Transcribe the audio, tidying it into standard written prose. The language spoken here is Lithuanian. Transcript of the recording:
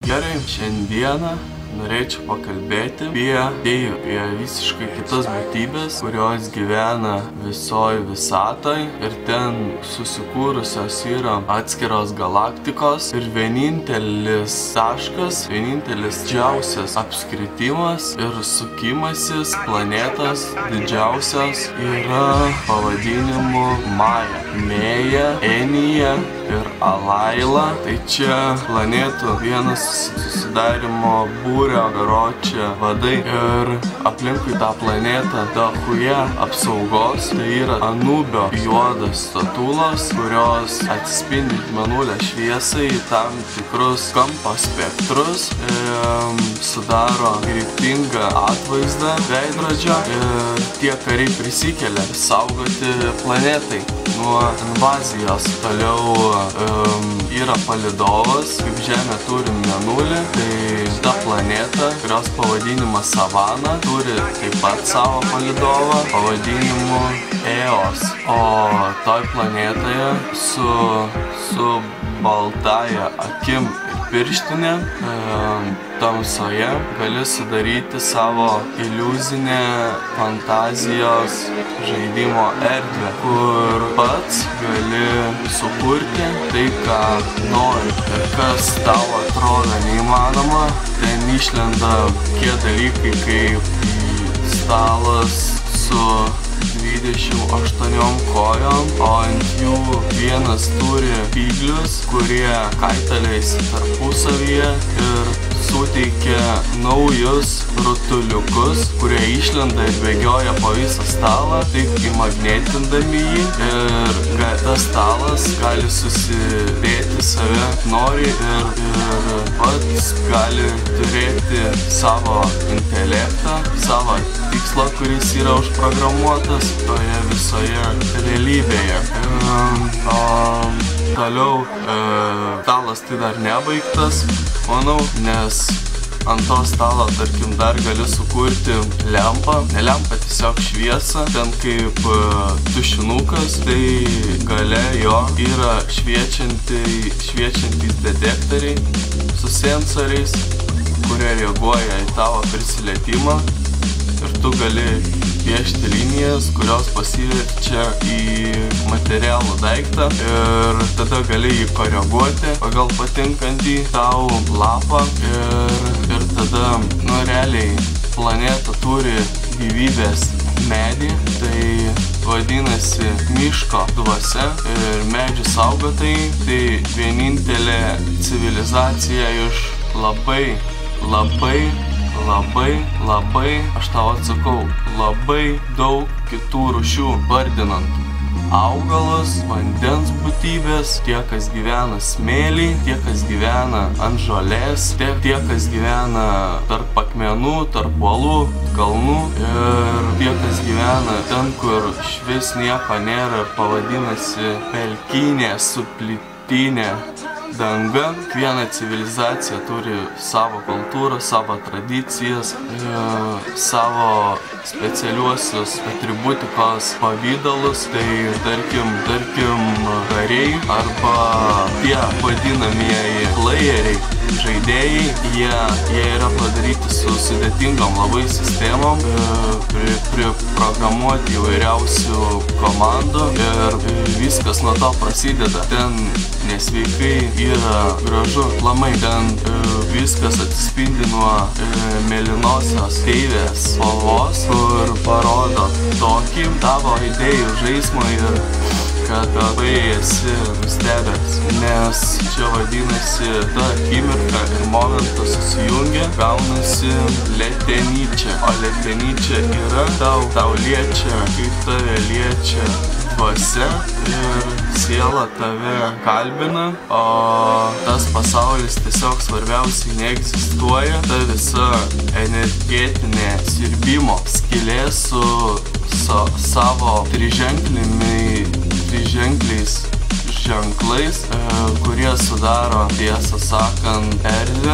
Gerai, šiandieną norėčiau pakalbėti apie visiškai kitas būtybės, kurios gyvena visoj visatoj ir ten susikūrusios yra atskiros galaktikos ir vienintelis taškas, vienintelis didžiausias apskritimas ir sukimasis planetos didžiausios yra pavadinimu Maja, Mėja, Enija ir Alaila. Tai čia planetų vienas susidarimo būrio garočia vadai ir aplinkui tą planetą dachuja apsaugos. Tai yra Anubio juodas statulos, kurios atsispindi mėnulio šviesai į tam tikrus kampo spektrus, sudaro kryptingą atvaizdą veidrodžio ir tie kariai prisikelia saugoti planetai nuo invazijos. Toliau yra palydovas, kaip Žemė turim Mėnulį, tai ta planeta, kurios pavadinimas Savana, turi taip pat savo palydovą pavadinimu Eos. O toj planetoje su baltaja akim ir pirštinė tamsoje gali sudaryti savo iliuzinę fantazijos žaidimo erdvę, kur pats gali sukurti tai, ką nori. Ir kas tau atrodo neįmanoma, ten išlenda tokie dalykai kaip stalas su 28 kojom, o ant jų vienas turi spyglius, kurie kaitaliais tarpusavyje ir suteikia naujus rutuliukus, kurie išlenda ir bėgioja po visą stalą, taip įmagnetindami jį, ir tas stalas gali susidėti save nori ir pats gali turėti savo intelektą, savo tikslą, kuris yra užprogramuotas toje visoje realybėje. Toliau stalas tai dar nebaigtas, manau, nes ant to stalo, tarkim, dar gali sukurti lempą. Ne lempą, tiesiog šviesą. Ten kaip tušinukas, tai gale jo yra šviečiantys detektoriai su sensoriais, kurie reaguoja į tavo prisilietimą. Ir tu gali piešti linijas, kurios pasiverčia į materialų daiktą ir tada gali jį koreguoti pagal patinkantį tau lapą ir tada, realiai planeta turi gyvybės medį, tai vadinasi miško dvasia ir medžių saugotojai. Tai vienintelė civilizacija iš labai, aš tau atsakau, labai daug kitų rūšių, vardinant augalus, vandens būtybės, tie, kas gyvena smėly, tie, kas gyvena ant žolės, tie, kas gyvena tarp akmenų, tarp uolų, kalnų, ir tie, kas gyvena ten, kur išvis nieko nėra, pavadinasi pelkynė su plytinė danga. Kiekviena civilizacija turi savo kultūrą, savo tradicijas, savo specialiuosius atributikos pavydalus. Tai tarkim kariai arba tie vadinamieji playeriai, žaidėjai, jie yra padaryti su sudėtingom labai sistemom, priprogramuoti įvairiausių komandų ir viskas nuo to prasideda. Ten nesveikai yra gražu, lamai, ten viskas atsispindi nuo mėlynosios deivės spalvos, kur parodo tokį tavo idėjų žaismą ir kad labai esi nustebęs, nes čia vadinasi ta akimirka ir momentas susijungia, gaunasi letenyčia, o letenyčia yra tau liečia, kaip tave liečia dvasia ir siela tave kalbina, o tas pasaulis tiesiog svarbiausiai neegzistuoja. Ta visa energetinė sirbimo skylė su savo triženkliais ženklais, kurie sudaro, tiesą sakant, erdvę